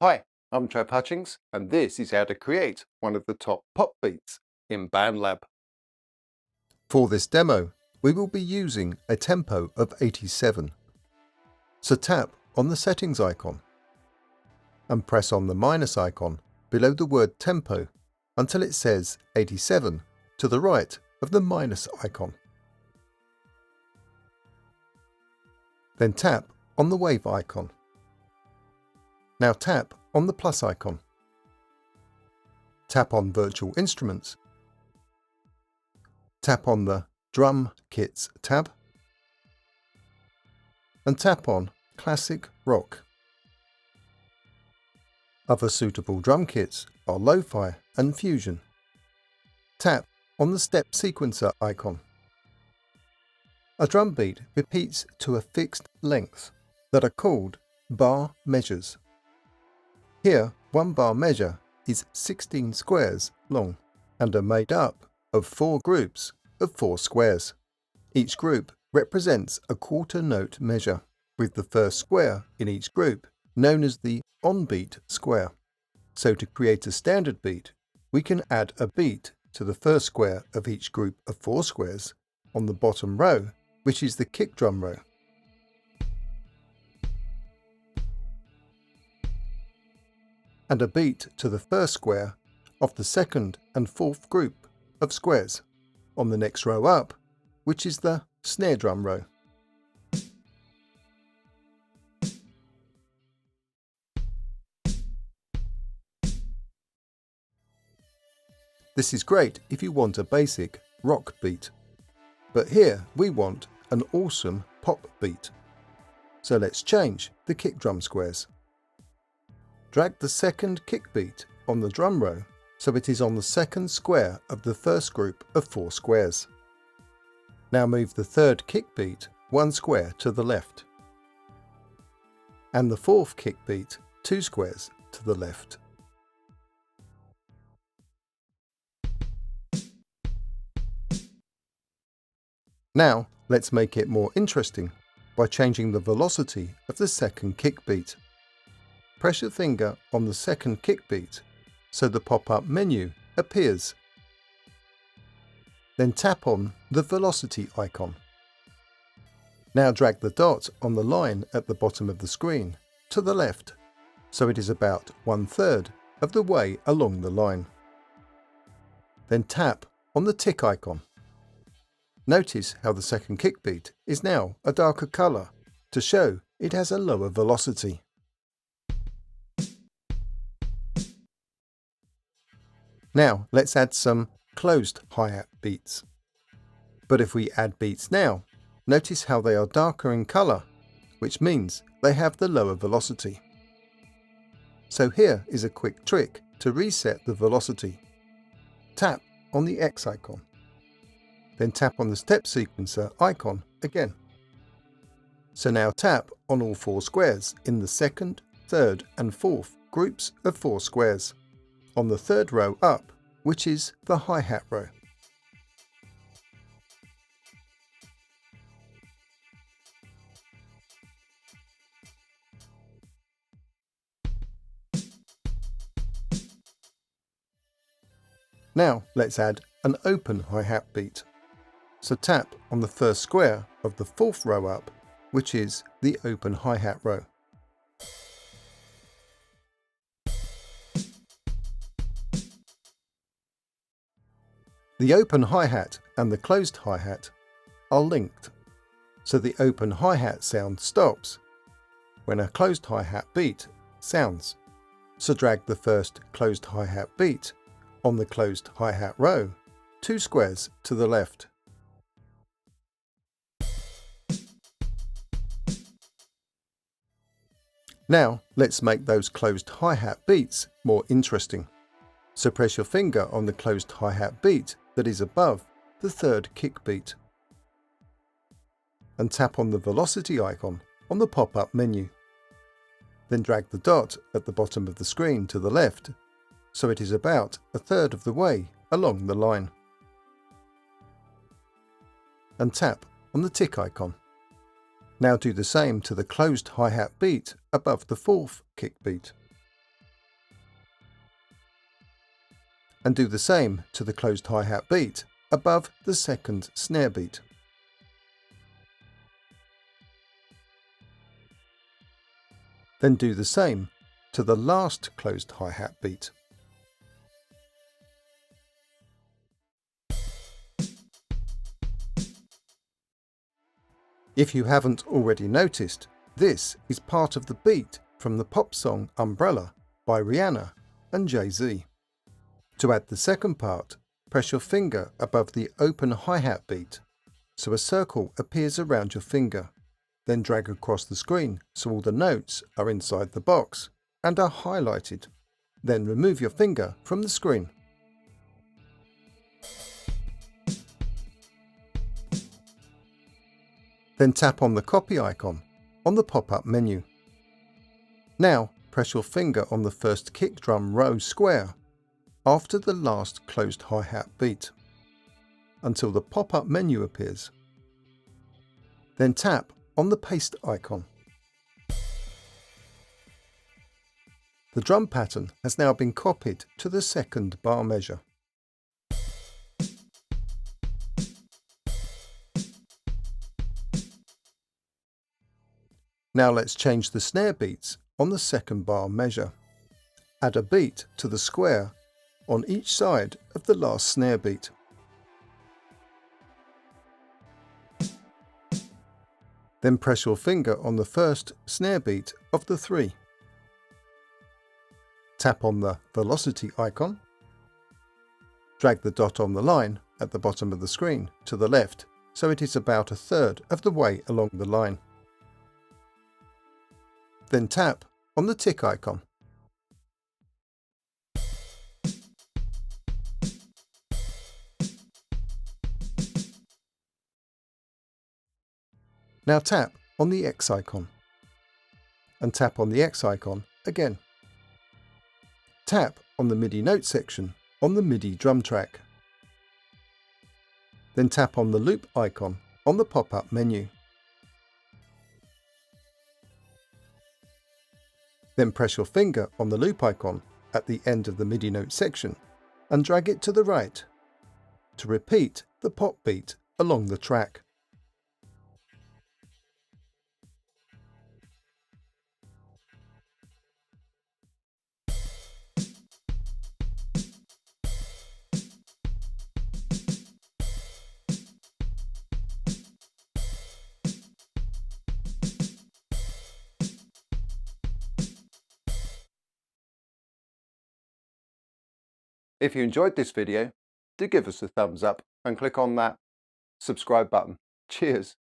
Hi, I'm Trev Hutchings, and this is how to create one of the top pop beats in Bandlab. For this demo, we will be using a tempo of 87. So tap on the settings icon and press on the minus icon below the word tempo until it says 87 to the right of the minus icon. Then tap on the wave icon. Now tap on the plus icon. Tap on Virtual Instruments. Tap on the Drum Kits tab. And tap on Classic Rock. Other suitable drum kits are Lo-Fi and Fusion. Tap on the Step Sequencer icon. A drum beat repeats to a fixed length that are called bar measures. Here, one bar measure is 16 squares long and are made up of 4 groups of 4 squares. Each group represents a quarter note measure, with the first square in each group known as the on-beat square. So to create a standard beat, we can add a beat to the first square of each group of 4 squares on the bottom row, which is the kick drum row. And a beat to the first square of the second and fourth group of squares on the next row up, which is the snare drum row. This is great if you want a basic rock beat, but here we want an awesome pop beat. So let's change the kick drum squares. Drag the second kick beat on the drum row so it is on the second square of the first group of 4 squares. Now move the third kick beat 1 square to the left, and the fourth kick beat 2 squares to the left. Now let's make it more interesting by changing the velocity of the second kick beat. Press your finger on the second kick beat so the pop-up menu appears. Then tap on the velocity icon. Now drag the dot on the line at the bottom of the screen to the left, so it is about 1/3 of the way along the line. Then tap on the tick icon. Notice how the second kick beat is now a darker colour to show it has a lower velocity. Now let's add some closed hi-hat beats. But if we add beats now, notice how they are darker in colour, which means they have the lower velocity. So here is a quick trick to reset the velocity. Tap on the X icon. Then tap on the Step Sequencer icon again. So now tap on all 4 squares in the second, third and fourth groups of 4 squares on the third row up, which is the hi-hat row. Now let's add an open hi-hat beat. So tap on the first square of the fourth row up, which is the open hi-hat row. The open hi-hat and the closed hi-hat are linked, so the open hi-hat sound stops when a closed hi-hat beat sounds. So drag the first closed hi-hat beat on the closed hi-hat row 2 squares to the left. Now let's make those closed hi-hat beats more interesting. So press your finger on the closed hi-hat beat that is above the third kick beat. And tap on the velocity icon on the pop-up menu. Then drag the dot at the bottom of the screen to the left, so it is about 1/3 of the way along the line. And tap on the tick icon. Now do the same to the closed hi-hat beat above the fourth kick beat. and do the same to the closed hi-hat beat above the second snare beat. Then do the same to the last closed hi-hat beat. If you haven't already noticed, this is part of the beat from the pop song Umbrella by Rihanna and Jay-Z. To add the second part, press your finger above the open hi-hat beat, so a circle appears around your finger. Then drag across the screen so all the notes are inside the box and are highlighted. Then remove your finger from the screen. Then tap on the copy icon on the pop-up menu. Now press your finger on the first kick drum row square after the last closed hi-hat beat until the pop-up menu appears. Then tap on the paste icon. The drum pattern has now been copied to the second bar measure. Now let's change the snare beats on the second bar measure. Add a beat to the square on each side of the last snare beat. Then press your finger on the first snare beat of the three. Tap on the velocity icon. Drag the dot on the line at the bottom of the screen to the left so it is about a third of the way along the line. Then tap on the tick icon. Now tap on the X icon and tap on the X icon again. Tap on the MIDI note section on the MIDI drum track. Then tap on the loop icon on the pop-up menu. Then press your finger on the loop icon at the end of the MIDI note section and drag it to the right to repeat the pop beat along the track. If you enjoyed this video, do give us a thumbs up and click on that subscribe button. Cheers!